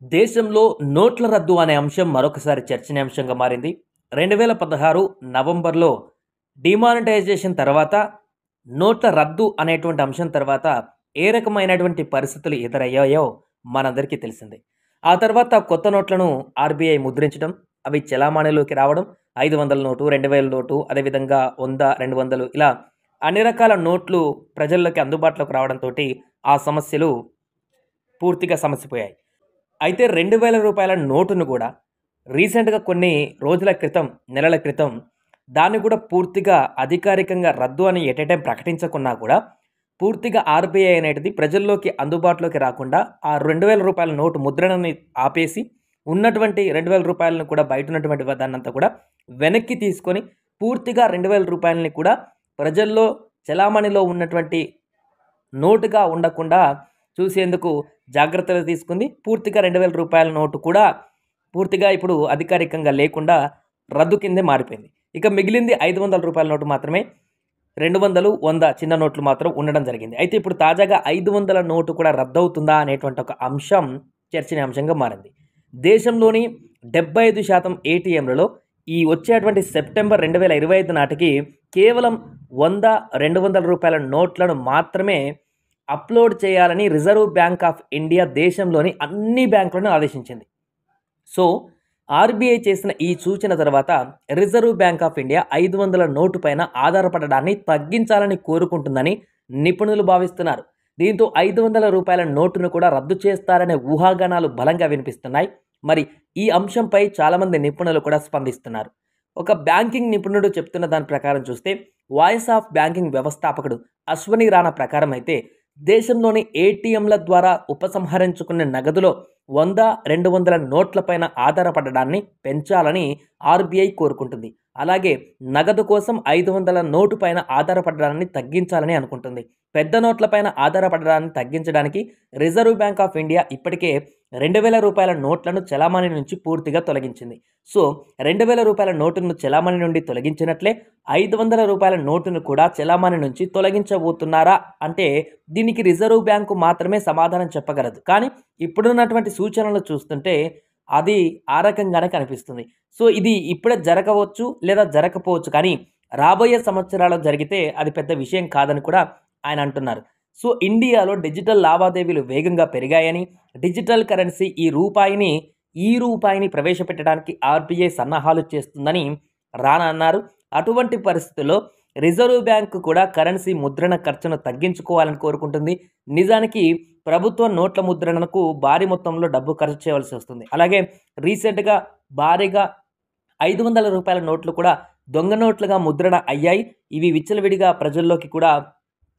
దేశంలో నోట్ల రద్దు అనే అంశం మరొకసారి చర్చనీయాంశంగా మారింది. 2016 నవంబర్‌లో డీమానిటైజేషన్ తర్వాత నోట్ల రద్దు అనేటువంటి అంశం తర్వాత ఏ రకమైనటువంటి పరిస్థితులు ఎదురయ్యాయో మనందరికీ తెలిసిందే. ఆ తర్వాత కొత్త నోట్లను ఆర్‌బీఐ ముద్రించడం, అవి చెలామణిలోకి రావడం, 500 నోటు, 2000 నోటు, అదేవిధంగా 100, 200 ఇలా అన్ని రకాల నోట్లు ప్రజల్లోకి అందుబాటులోకి రావడంతోటి ఆ సమస్యలు పూర్తిగా సమసిపోయాయి. అయితే రూ. 2000 నోటును కూడా రీసెంట్‌గా కొన్ని రోజుల క్రితం, నెలల క్రితం దాన్ని కూడా పూర్తిగా అధికారికంగా రద్దు అని ఎట్ ఎ టైమ్ ప్రకటించకున్నా కూడా పూర్తిగా ఆర్‌బీఐ అనేటిది ప్రజల్లోకి అందుబాటులోకి రాకుండా ఆ రూ. 2000 నోటు ముద్రణని ఆపేసి ఉన్నటువంటి రూ. 2000 కూడా బయటున్నటువంటి దాన్నంతా కూడా వెనక్కి తీసుకొని పూర్తిగా రూ. 2000 కూడా ప్రజల్లో చెలామణిలో ఉన్నటువంటి నోటుగా ఉండకుండా చూసేందుకు జాగ్రత్తలు తీసుకుంది. పూర్తిగా రూ. 2000 నోటు కూడా పూర్తిగా ఇప్పుడు అధికారికంగా లేకుండా రద్దు కిందే మారిపోయింది. ఇక మిగిలింది రూ. 500 నోటు మాత్రమే. 200, 100 చిన్న నోట్లు మాత్రం ఉండడం జరిగింది. అయితే ఇప్పుడు తాజాగా 500 నోటు కూడా రద్దవుతుందా అనేటువంటి ఒక అంశం చర్చనీయాంశంగా మారింది. దేశంలోని 75% ఏటీఎంలలో ఈ వచ్చేటువంటి సెప్టెంబర్ 2025 నాటికి కేవలం రూ. 100, రూ. 200 నోట్లను మాత్రమే అప్‌లోడ్ చేయాలని రిజర్వ్ బ్యాంక్ ఆఫ్ ఇండియా దేశంలోని అన్ని బ్యాంకులను ఆదేశించింది. సో, ఆర్‌బీఐ చేసిన ఈ సూచన తర్వాత reserve bank of India 500 note పైన ఆధారపడడాన్ని తగ్గించాలని కోరుకుంటుందని నిపుణులు భావిస్తున్నారు. దీంతో రూ. 500 నోటును కూడా రద్దు చేస్తారనే ఊహాగానాలు బలంగా వినిపిస్తున్నాయి. మరి ఈ అంశంపై చాలామంది నిపుణులు కూడా స్పందిస్తున్నారు. ఒక బ్యాంకింగ్ నిపుణుడు చెప్తున్న దాని ప్రకారం చూస్తే వాయిస్ ఆఫ్ బ్యాంకింగ్ వ్యవస్థాపకుడు అశ్వని రాణా ప్రకారం అయితే దేశంలోని ఏటీఎంల ద్వారా ఉపసంహరించుకునే నగదులో 100, 200 నోట్లపైన ఆధారపడడాన్ని పెంచాలని ఆర్‌బీఐ కోరుకుంటుంది. అలాగే నగదు కోసం 500 నోటు పైన ఆధారపడడాన్ని తగ్గించాలని అనుకుంటుంది. పెద్ద నోట్లపైన ఆధారపడడాన్ని తగ్గించడానికి రిజర్వ్ బ్యాంక్ ఆఫ్ ఇండియా ఇప్పటికే రూ. 2000 నోట్లను చెలామణి నుంచి పూర్తిగా తొలగించింది. సో, రూ. 2000 నోటును చెలామణి నుండి తొలగించినట్లే రూ. 500 నోటును కూడా చెలామణి నుంచి తొలగించబోతున్నారా అంటే దీనికి రిజర్వ్ బ్యాంకు మాత్రమే సమాధానం చెప్పగలదు. కానీ ఇప్పుడున్నటువంటి సూచనలు చూస్తుంటే అది ఆ రకంగానే కనిపిస్తుంది. సో, ఇది ఇప్పుడే జరగవచ్చు లేదా జరగకపోవచ్చు. కానీ రాబోయే సంవత్సరాల్లో జరిగితే అది పెద్ద విషయం కాదని కూడా ఆయన అంటున్నారు. సో, ఇండియాలో డిజిటల్ లావాదేవీలు వేగంగా పెరిగాయని, డిజిటల్ కరెన్సీ ఈ రూపాయిని ప్రవేశపెట్టడానికి ఆర్‌బీఐ సన్నాహాలు చేస్తుందని రానా అన్నారు. అటువంటి పరిస్థితుల్లో రిజర్వ్ బ్యాంక్ కూడా కరెన్సీ ముద్రణ ఖర్చును తగ్గించుకోవాలని కోరుకుంటుంది. నిజానికి ప్రభుత్వ నోట్ల ముద్రణకు భారీ మొత్తంలో డబ్బు ఖర్చు చేయవలసి వస్తుంది. అలాగే రీసెంట్‌గా భారీగా రూ. 500 నోట్లు కూడా దొంగ నోట్లుగా ముద్రణ అయ్యాయి. ఇవి విచ్చలవిడిగా ప్రజల్లోకి కూడా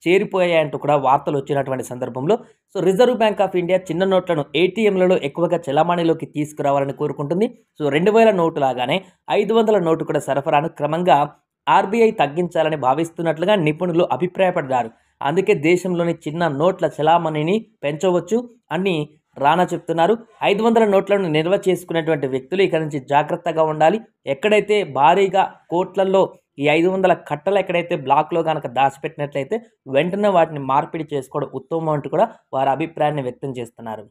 చేరిపోయాయంటూ కూడా వార్తలు వచ్చినటువంటి సందర్భంలో so, reserve bank of India చిన్న నోట్లను ఏటీఎంలలో ఎక్కువగా చెలామణిలోకి తీసుకురావాలని కోరుకుంటుంది. సో, 2000 నోటు లాగానే 500 నోటు కూడా సరఫరాను క్రమంగా ఆర్‌బీఐ తగ్గించాలని భావిస్తున్నట్లుగా నిపుణులు అభిప్రాయపడ్డారు. అందుకే దేశంలోని చిన్న నోట్ల చెలామణిని పెంచవచ్చు అని రానా చెప్తున్నారు. 500 నోట్లను నిల్వ చేసుకునేటువంటి వ్యక్తులు ఇక నుంచి జాగ్రత్తగా ఉండాలి. ఎక్కడైతే భారీగా కోట్లల్లో ఈ 500 కట్టలు ఎక్కడైతే బ్లాక్‌లో గనక దాచిపెట్టినట్లయితే వెంటనే వాటిని మార్పిడి చేసుకోవడం ఉత్తమం అంటూ కూడా వారి అభిప్రాయాన్ని వ్యక్తం చేస్తున్నారు.